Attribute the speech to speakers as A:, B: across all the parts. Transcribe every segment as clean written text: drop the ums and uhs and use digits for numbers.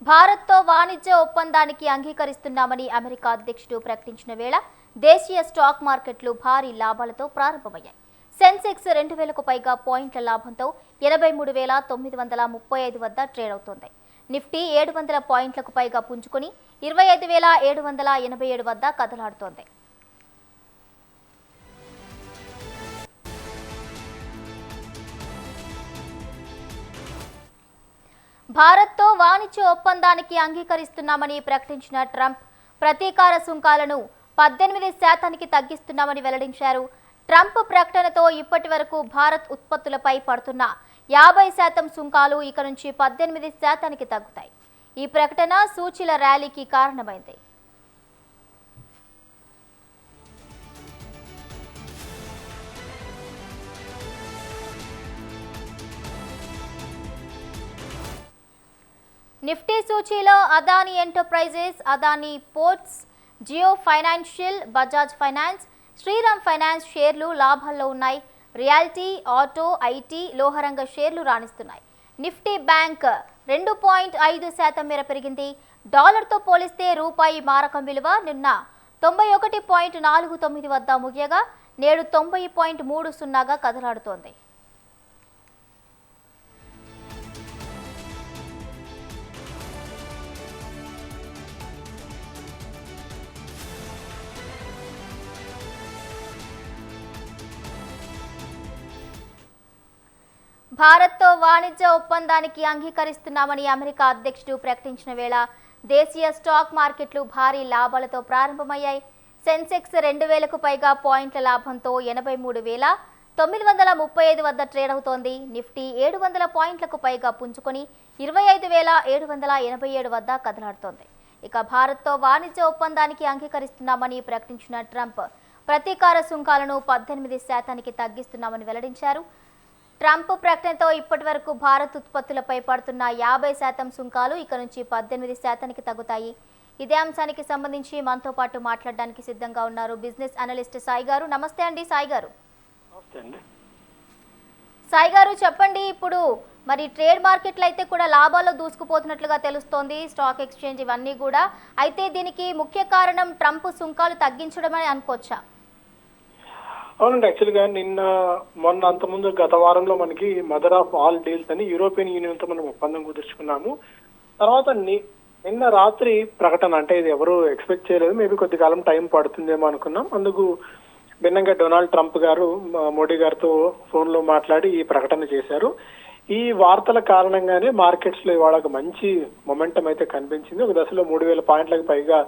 A: భారత్తో వాణిజ్య ఒప్పందానికి అంగీకరిస్తున్నామని అమెరికా అధ్యక్షుడు ప్రకటించిన వేళ దేశీయ స్టాక్ మార్కెట్లు భారీ లాభాలతో ప్రారంభమయ్యాయి. సెన్సెక్స్ 2000కు పైగా పాయింట్ల లాభంతో 83,935 వద్ద ట్రేడ్ అవుతోంది. నిఫ్టీ 700 పాయింట్లకు పైగా పుంజుకొని 25,787 వద్ద కదలాడుతోంది. భారత్తో వాణిజ్య ఒప్పందానికి అంగీకరిస్తున్నామని ప్రకటించిన ట్రంప్ ప్రతీకార సుంకాలను 18% తగ్గిస్తున్నామని వెల్లడించారు. ట్రంప్ ప్రకటనతో ఇప్పటి వరకు భారత్ ఉత్పత్తులపై పడుతున్న 50% సుంకాలు ఇక నుంచి 18% తగ్గుతాయి. ఈ ప్రకటన సూచీల ర్యాలీకి కారణమైంది. నిఫ్టీ సూచీలో Adani enterprises, Adani ports, Jio financial, Bajaj finance, Shriram finance షేర్లు లాభాల్లో ఉన్నాయి. రియాలిటీ, ఆటో, ఐటీ, లోహరంగ షేర్లు రాణిస్తున్నాయి. నిఫ్టీ బ్యాంక్ 2.5% మేర పెరిగింది. డాలర్తో పోలిస్తే రూపాయి మారకం విలువ నిన్న 91.49 వద్ద ముగియగా నేడు 90.30గా కదలాడుతోంది. భారత్తో వాణిజ్య ఒప్పందానికి అంగీకరిస్తున్నామని అమెరికా అధ్యక్షుడు ప్రకటించిన వేళ దేశీయ స్టాక్ మార్కెట్లు భారీ లాభాలతో ప్రారంభమయ్యాయి. సెన్సెక్స్ 2000కు పైగా పాయింట్ల లాభంతో 83,935 వద్ద ట్రేడ్ అవుతోంది. నిఫ్టీ 700 పాయింట్లకు పైగా పుంజుకొని 25,787 వద్ద కదలాడుతోంది. ఇక భారత్తో వాణిజ్య ఒప్పందానికి అంగీకరిస్తున్నామని ప్రకటించిన ట్రంప్ ప్రతీకార సుంకాలను 18% తగ్గిస్తున్నామని వెల్లడించారు. ట్రంప్ ప్రకటనతో ఇప్పటి వరకు భారత్ ఉత్పత్తులపై పడుతున్న 50% సుంకాలు ఇక నుంచి 18% తగ్గుతాయి. ఇదే అంశానికి సంబంధించి మనతో పాటు మాట్లాడడానికి సిద్ధంగా ఉన్నారు బిజినెస్ అనలిస్ట్ సాయి గారు. నమస్తే అండి సాయి గారు. సాయి గారు చెప్పండి, ఇప్పుడు మరి ట్రేడ్ మార్కెట్లు అయితే కూడా లాభాల్లో దూసుకుపోతున్నట్లుగా తెలుస్తోంది, స్టాక్ ఎక్స్చేంజ్ ఇవన్నీ కూడా. అయితే దీనికి ముఖ్య కారణం ట్రంప్ సుంకాలు తగ్గించడం అని అనుకోవచ్చా?
B: అవునండి, యాక్చువల్గా మొన్న అంతకుముందు గత వారంలో మనకి మదర్ ఆఫ్ ఆల్ డీల్స్ అని యూరోపియన్ యూనియన్ తో మనం ఒప్పందం కుదుర్చుకున్నాము. తర్వాత నిన్న రాత్రి ప్రకటన, అంటే ఇది ఎవరు ఎక్స్పెక్ట్ చేయలేదు, మేబీ కొద్ది కాలం టైం పడుతుందేమో అనుకున్నాం. అందుకు భిన్నంగా డొనాల్డ్ ట్రంప్ గారు మోడీ గారితో ఫోన్ లో మాట్లాడి ఈ ప్రకటన చేశారు. ఈ వార్తల కారణంగానే మార్కెట్స్ లో ఇవాళ ఒక మంచి మొమెంటం అయితే కనిపించింది. ఒక దశలో 3,000 పాయింట్లకు పైగా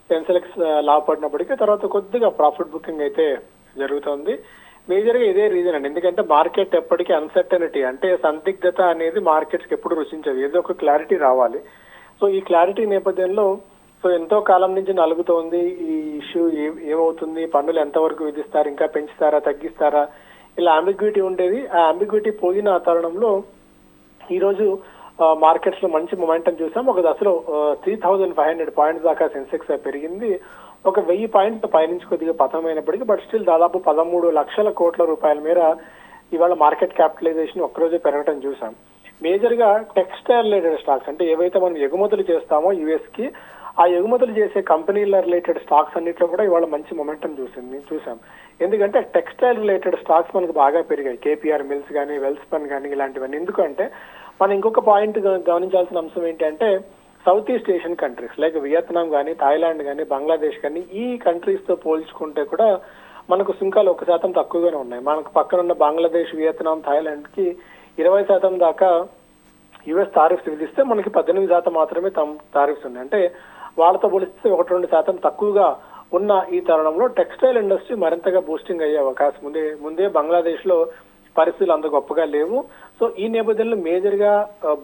B: సెన్సెక్స్ లాభపడినప్పటికీ తర్వాత కొద్దిగా ప్రాఫిట్ బుకింగ్ అయితే జరుగుతుంది. మేజర్ గా ఇదే రీజన్ అండి, ఎందుకంటే మార్కెట్ ఎప్పటికీ అన్సర్టనిటీ, అంటే సందిగ్ధత అనేది మార్కెట్స్ కి ఎప్పుడు రుచించదు, ఏదో ఒక క్లారిటీ రావాలి. సో ఈ క్లారిటీ నేపథ్యంలో ఎంతో కాలం నుంచి నలుగుతోంది ఈ ఇష్యూ, ఏమవుతుంది, పన్నులు ఎంతవరకు విధిస్తారు, ఇంకా పెంచుతారా తగ్గిస్తారా, ఇలా అంబిగ్విటీ ఉండేది. ఆ అంబిగ్విటీ పోయిన తరుణంలో ఈ రోజు మార్కెట్స్ లో మంచి మొమెంటం చూసాం. ఒక దశలో 3,500 పాయింట్స్ దాకా సెన్సెక్స్ పెరిగింది. ఒక 1000 పాయింట్ల పైనుంచి కొద్దిగా పతనమైనప్పటికీ బట్ స్టిల్ దాదాపు 13 లక్షల కోట్ల రూపాయల మేర ఇవాళ మార్కెట్ క్యాపిటలైజేషన్ ఒక్కరోజే పెరగటం చూసాం. మేజర్ గా టెక్స్టైల్ రిలేటెడ్ స్టాక్స్, అంటే ఏవైతే మనం ఎగుమతులు చేస్తామో యుఎస్ కి, ఆ ఎగుమతులు చేసే కంపెనీల రిలేటెడ్ స్టాక్స్ అన్నింటిలో కూడా ఇవాళ మంచి మొమెంటం చూసాం. ఎందుకంటే టెక్స్టైల్ రిలేటెడ్ స్టాక్స్ మనకు బాగా పెరిగాయి. కేపీఆర్ మిల్స్ కానీ, వెల్స్పన్ కానీ, ఇలాంటివన్నీ. ఎందుకంటే మనం ఇంకొక పాయింట్ గమనించాల్సిన అంశం ఏంటంటే south east Asian countries like Vietnam కానీ, థాయిలాండ్ కానీ, బంగ్లాదేశ్ కానీ, ఈ కంట్రీస్ తో పోల్చుకుంటే కూడా మనకు సుంకాలు 1% తక్కువగానే ఉన్నాయి. మనకు పక్కన ఉన్న బంగ్లాదేశ్, వియత్నాం, థాయిలాండ్ కి 20% దాకా యుఎస్ టారిఫ్స్ విధిస్తే మనకి 18% మాత్రమే టారిఫ్స్ ఉన్నాయి. అంటే వాళ్ళతో పోలిస్తే 1-2% తక్కువగా ఉన్న ఈ తరుణంలో టెక్స్టైల్ ఇండస్ట్రీ మరింతగా బూస్టింగ్ అయ్యే అవకాశం ఉంది. ముందే బంగ్లాదేశ్ లో పరిస్థితులు అంత గొప్పగా లేవు. సో ఈ నేపథ్యంలో మేజర్ గా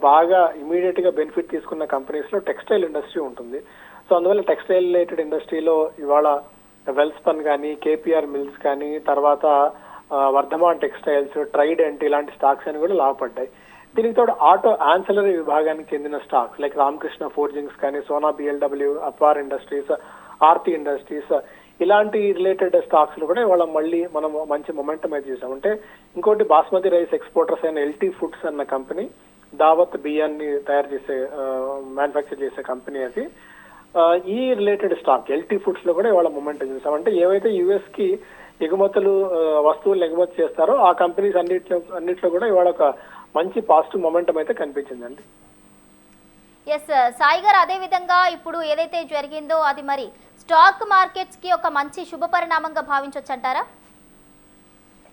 B: బాగా ఇమీడియట్ గా బెనిఫిట్ తీసుకున్న కంపెనీస్ లో టెక్స్టైల్ ఇండస్ట్రీ ఉంటుంది. సో అందువల్ల టెక్స్టైల్ రిలేటెడ్ ఇండస్ట్రీలో ఇవాళ వెల్స్పన్ కానీ, కేపీఆర్ మిల్స్ కానీ, తర్వాత వర్ధమాన్ టెక్స్టైల్స్, ట్రైడెంట్, ఇలాంటి స్టాక్స్ అని కూడా లాభపడ్డాయి. దీనికి తోడు ఆటో ఆన్సిలరీ విభాగానికి చెందిన స్టాక్స్ లైక్ రామకృష్ణ ఫోర్జింగ్స్ కానీ, Sona BLW, Apar industries, Aarti industries, ఇలాంటి రిలేటెడ్ స్టాక్స్ లో కూడా ఇవాళ మళ్ళీ మనం మంచి మొమెంటం అయితే చూసాం. అంటే ఇంకోటి బాస్మతి రైస్ ఎక్స్పోర్టర్స్ అయిన ఎల్టీ ఫుడ్స్ అన్న కంపెనీ, దావత్ బియ్యాన్ని తయారు చేసే మ్యానుఫ్యాక్చర్ చేసే కంపెనీ అది. ఈ రిలేటెడ్ స్టాక్ ఎల్టీ ఫుడ్స్ లో కూడా ఇవాళ మొమెంటం చూసాం. అంటే ఏవైతే యుఎస్ కి ఎగుమతులు వస్తువులు ఎగుమతి చేస్తారో ఆ కంపెనీస్ అన్నిట్లో కూడా ఇవాళ ఒక మంచి పాజిటివ్ మొమెంటం అయితే కనిపించిందండి.
A: ఎస్ సాయి గారు, అదే విధంగా ఇప్పుడు ఏదైతే జరిగిందో అది మరి స్టాక్ మార్కెట్స్ కి ఒక మంచి శుభ పరిణామంగా భావించవచ్చు అంటారా?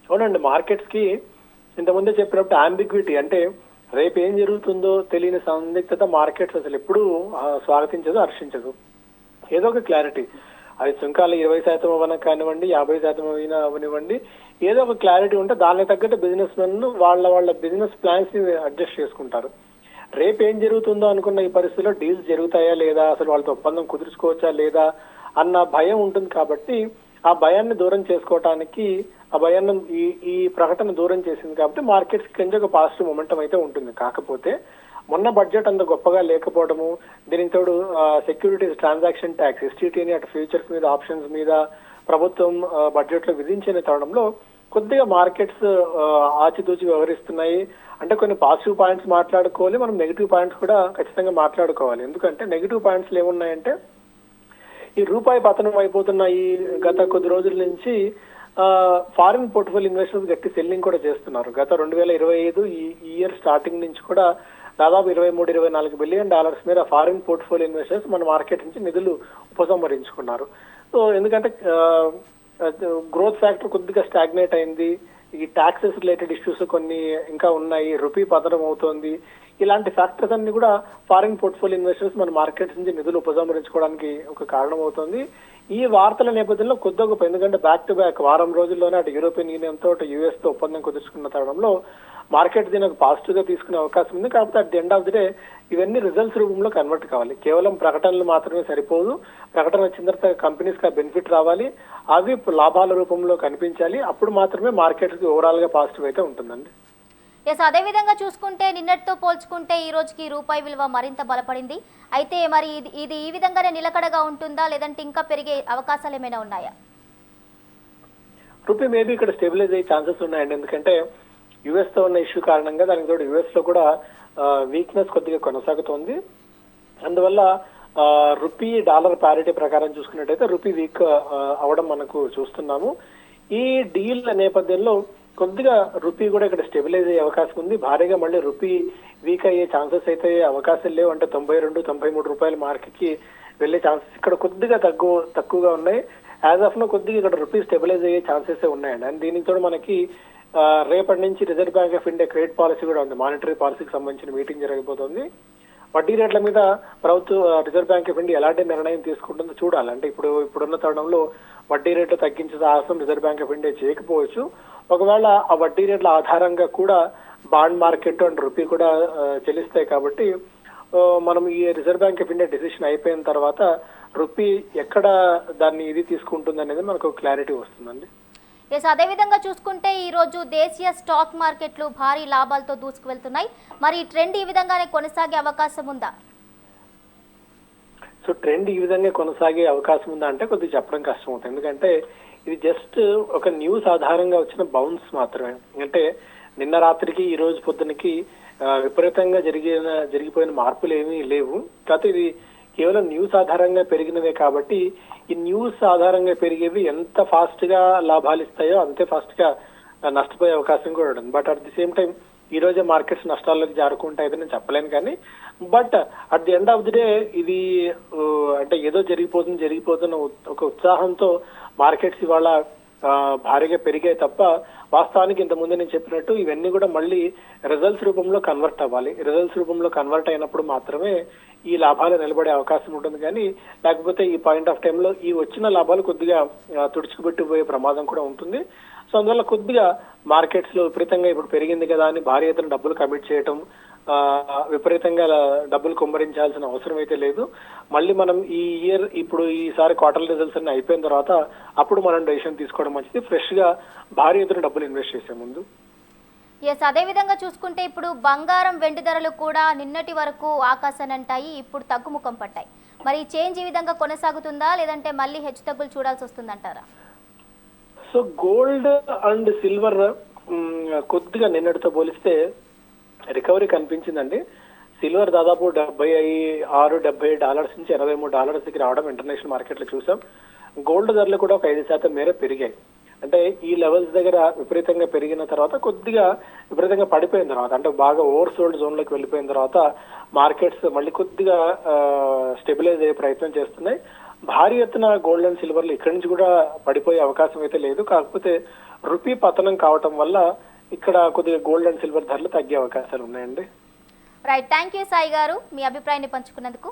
B: అవునండి, మార్కెట్స్ కి ఇంతకుముందే చెప్పినప్పుడు ఆంబిగ్విటీ, అంటే రేపు ఏం జరుగుతుందో తెలియని సందిగ్ధత మార్కెట్స్ అసలు ఎప్పుడూ స్వాగతించదు, హర్షించదు. ఏదో ఒక క్లారిటీ, అది సుంకాలు 20% అవ్వన కానివ్వండి, 50% అవనివ్వండి, ఏదో ఒక క్లారిటీ ఉంటే దానికి తగ్గట్టు బిజినెస్ మెన్ వాళ్ళ బిజినెస్ ప్లాన్స్ ని అడ్జస్ట్ చేసుకుంటారు. రేపు ఏం జరుగుతుందో అనుకున్న ఈ పరిస్థితిలో డీల్స్ జరుగుతాయా లేదా, అసలు వాళ్ళతో ఒప్పందం కుదుర్చుకోవచ్చా లేదా అన్న భయం ఉంటుంది. కాబట్టి ఆ భయాన్ని దూరం చేసుకోవటానికి, ఆ భయాన్ని ఈ ప్రకటన దూరం చేసింది కాబట్టి మార్కెట్స్ కింద ఒక పాజిటివ్ మొమెంటం అయితే ఉంటుంది. కాకపోతే మొన్న బడ్జెట్ అంత గొప్పగా లేకపోవడము, దీనికి తోడు సెక్యూరిటీస్ ట్రాన్సాక్షన్ ట్యాక్స్ ఎస్టీటీని అటు ఫ్యూచర్స్ మీద ఆప్షన్స్ మీద ప్రభుత్వం బడ్జెట్ లో విధించిన తరుణంలో కొద్దిగా మార్కెట్స్ ఆచితూచి వ్యవహరిస్తున్నాయి. అంటే కొన్ని పాజిటివ్ పాయింట్స్ మాట్లాడుకోవాలి, మనం నెగిటివ్ పాయింట్స్ కూడా ఖచ్చితంగా మాట్లాడుకోవాలి. ఎందుకంటే నెగిటివ్ పాయింట్స్ ఏమున్నాయంటే, ఈ రూపాయి పతనం అయిపోతున్న ఈ గత కొద్ది రోజుల నుంచి ఫారిన్ పోర్ట్ఫోలియో ఇన్వెస్టర్స్ గట్టి సెల్లింగ్ కూడా చేస్తున్నారు. గత 2025 ఈ ఇయర్ స్టార్టింగ్ నుంచి కూడా దాదాపు 23-24 బిలియన్ డాలర్స్ మీద ఫారిన్ పోర్ట్ఫోలియో ఇన్వెస్టర్స్ మన మార్కెట్ నుంచి నిధులు ఉపసంహరించుకున్నారు. సో ఎందుకంటే గ్రోత్ ఫ్యాక్టర్ కొద్దిగా స్టాగ్నేట్ అయింది, ఈ టాక్సెస్ రిలేటెడ్ ఇష్యూస్ కొన్ని ఇంకా ఉన్నాయి, రూపీ పతనం అవుతోంది, ఇలాంటి ఫ్యాక్టర్స్ అన్ని కూడా ఫారిన్ పోర్ట్ఫోలియో ఇన్వెస్టర్స్ మన మార్కెట్స్ నుంచి నిధులు ఉపసంహరించుకోవడానికి ఒక కారణం అవుతుంది. ఈ వార్తల నేపథ్యంలో కొద్దిగా గొప్ప, ఎందుకంటే బ్యాక్ టు బ్యాక్ వారం రోజుల్లోనే అటు యూరోపియన్ యూనియన్ తో అటు యుఎస్ తో ఒప్పందం కుదుర్చుకున్న తరుణంలో మార్కెట్ దీన్ని ఒక పాజిటివ్ గా తీసుకునే అవకాశం ఉంది. కాకపోతే at the end of the day ఇవన్నీ రిజల్ట్స్ రూపంలో కన్వర్ట్ కావాలి. కేవలం ప్రకటనలు మాత్రమే సరిపోదు, ప్రకటన వచ్చిన తర్వాత కంపెనీస్ కి బెనిఫిట్ రావాలి, అవి లాభాల రూపంలో కనిపించాలి. అప్పుడు మాత్రమే మార్కెట్ కి ఓవరాల్ గా పాజిటివ్ అయితే ఉంటుందండి.
A: ఎస్, అదే విధంగా చూసుకుంటే నిన్నటితో పోల్చుకుంటే ఈ రోజుకి రూపాయి విలువ మరింత బలపడింది. అయితే మరి ఇది ఈ విధంగానే నిలకడగా ఉంటుందా, లేదంటే ఇంకా పెరిగే అవకాశాలు ఏమైనా ఉన్నాయా?
B: రూపీ మేబీ ఇక్కడ స్టెబిలైజ్ అయ్యే ఛాన్సెస్ ఉన్నాయండి. ఎందుకంటే యుఎస్ తో ఉన్న ఇష్యూ కారణంగా దానికి తోడు యుఎస్ లో కూడా వీక్నెస్ కొద్దిగా కొనసాగుతోంది. అందువల్ల రూపీ డాలర్ ప్యారిటీ ప్రకారం చూసుకున్నట్టయితే రూపీ వీక్ అవడం మనకు చూస్తున్నాము. ఈ డీల్ నేపథ్యంలో కొద్దిగా రూపీ కూడా ఇక్కడ స్టెబిలైజ్ అయ్యే అవకాశం ఉంది. భారీగా మళ్ళీ రూపీ వీక్ అయ్యే ఛాన్సెస్ అయితే అవకాశం లేవు. అంటే 92-93 రూపాయల మార్క్కి వెళ్లే ఛాన్సెస్ ఇక్కడ కొద్దిగా తక్కువగా ఉన్నాయి. యాజ్ ఆఫ్ నో కొద్దిగా ఇక్కడ రూపీ స్టెబిలైజ్ అయ్యే ఛాన్సెస్ ఉన్నాయండి. అండ్ దీనితో మనకి రేపటి నుంచి reserve bank of India credit policy కూడా ఉంది, మానిటరీ పాలసీకి సంబంధించిన మీటింగ్ జరగబోతోంది. వడ్డీ రేట్ల మీద రిజర్వ్ బ్యాంక్ ఆఫ్ ఇండియా ఎలాంటి నిర్ణయం తీసుకుంటుందో చూడాలి. అంటే ఇప్పుడున్న తరుణంలో వడ్డీ రేట్లు తగ్గించే సాహసం రిజర్వ్ బ్యాంక్ ఆఫ్ ఇండియా చేయకపోవచ్చు. ఒకవేళ ఆ వడ్డీ రేట్ల ఆధారంగా కూడా బాండ్ మార్కెట్ అండ్ రూపీ కూడా చెల్లిస్తాయి. కాబట్టి మనం ఈ reserve bank of India decision అయిపోయిన తర్వాత రూపీ ఎక్కడ దాన్ని ఇది తీసుకుంటుంది అనేది మనకు క్లారిటీ వస్తుందండి.
A: ఎస్, అదే విధంగా చూసుకుంటే ఈ రోజు దేశీయ స్టాక్ మార్కెట్లు భారీ లాభాలతో దూసుకువెళ్తున్నాయి. మరి ఈ ట్రెండ్ ఈ విధంగానే కొనసాగే అవకాశం ఉందా?
B: సో ట్రెండ్ ఈ విధంగా కొనసాగే అవకాశం ఉందా అంటే కొద్దిగా చెప్పడం కష్టం అవుతుంది. ఎందుకంటే ఇది జస్ట్ ఒక న్యూస్ ఆధారంగా వచ్చిన బౌన్స్ మాత్రమే. అంటే నిన్న రాత్రికి ఈ రోజు పొద్దునకి విపరీతంగా జరిగిపోయిన మార్పులు ఏమీ లేవు. కాకపోతే ఇది కేవలం న్యూస్ ఆధారంగా పెరిగినవే. కాబట్టి ఈ న్యూస్ ఆధారంగా పెరిగేవి ఎంత ఫాస్ట్ గా లాభాలు ఇస్తాయో అంతే ఫాస్ట్ గా నష్టపోయే అవకాశం కూడా ఉంటుంది. But at the same time ఈ రోజే మార్కెట్స్ నష్టాల్లోకి జారుకుంటాయని నేను చెప్పలేను. కానీ but at the end of the day ఇది అంటే ఏదో జరిగిపోతున్న ఒక ఉత్సాహంతో మార్కెట్స్ ఇవాళ భారీగా పెరిగాయి తప్ప వాస్తవానికి ఇంతకుముందు నేను చెప్పినట్టు ఇవన్నీ కూడా మళ్ళీ రిజల్ట్స్ రూపంలో కన్వర్ట్ అవ్వాలి. రిజల్ట్స్ రూపంలో కన్వర్ట్ అయినప్పుడు మాత్రమే ఈ లాభాలు నిలబడే అవకాశం ఉంటుంది. కానీ లేకపోతే ఈ పాయింట్ ఆఫ్ టైంలో ఈ వచ్చిన లాభాలు కొద్దిగా తుడుచుకుపెట్టిపోయే ప్రమాదం కూడా ఉంటుంది. సో అందువల్ల కొద్దిగా మార్కెట్స్ లో విపరీతంగా ఇప్పుడు పెరిగింది కదా అని భారీ ఎత్తున డబ్బులు కమిట్ చేయటం, విపరీతంగా డబ్బులు కుమ్మరించాల్సిన అవసరం అయితే లేదు. మళ్ళీ మనం ఈ ఇయర్ ఇప్పుడు ఈసారి క్వార్టర్ రిజల్ట్స్ అన్ని అయిపోయిన తర్వాత అప్పుడు మనం డెసిషన్ తీసుకోవడం మంచిది, ఫ్రెష్ గా భారీ ఎత్తున డబ్బులు ఇన్వెస్ట్ చేసే ముందు.
A: ఎస్, అదే విధంగా చూసుకుంటే ఇప్పుడు బంగారం వెండి ధరలు కూడా నిన్నటి వరకు ఆకాశాన్ని అంటాయి, ఇప్పుడు తగ్గుముఖం పట్టాయి. మరి చేంజ్ ఈ విధంగా కొనసాగుతుందా, లేదంటే మళ్ళీ హెచ్చుతగ్గులు చూడాల్సి వస్తుందంటారా?
B: సో గోల్డ్ అండ్ సిల్వర్ కొద్దిగా నిన్నటితో పోలిస్తే రికవరీ కనిపించిందండి. సిల్వర్ దాదాపు $76-70 నుంచి $83కి రావడం ఇంటర్నేషనల్ మార్కెట్లో చూసాం. గోల్డ్ ధరలు కూడా ఒక 5% మేర పెరిగాయి. అంటే ఈ లెవెల్స్ దగ్గర విపరీతంగా పెరిగిన తర్వాత కొద్దిగా విపరీతంగా పడిపోయిన తర్వాత, అంటే బాగా ఓవర్ సోల్డ్ జోన్ లోకి వెళ్ళిపోయిన తర్వాత మార్కెట్స్ మళ్ళీ కొద్దిగా స్టెబిలైజ్ అయ్యే ప్రయత్నం చేస్తున్నాయి. భారీ ఎత్తున గోల్డ్ అండ్ సిల్వర్లు ఇక్కడి నుంచి కూడా పడిపోయే అవకాశం అయితే లేదు. కాకపోతే రూపీ పతనం కావటం వల్ల ఇక్కడ కొద్దిగా గోల్డ్ అండ్ సిల్వర్ ధరలు తగ్గే అవకాశాలు ఉన్నాయండి.
A: రైట్, థ్యాంక్ యూ సాయి గారు, మీ అభిప్రాయాన్ని పంచుకున్నందుకు.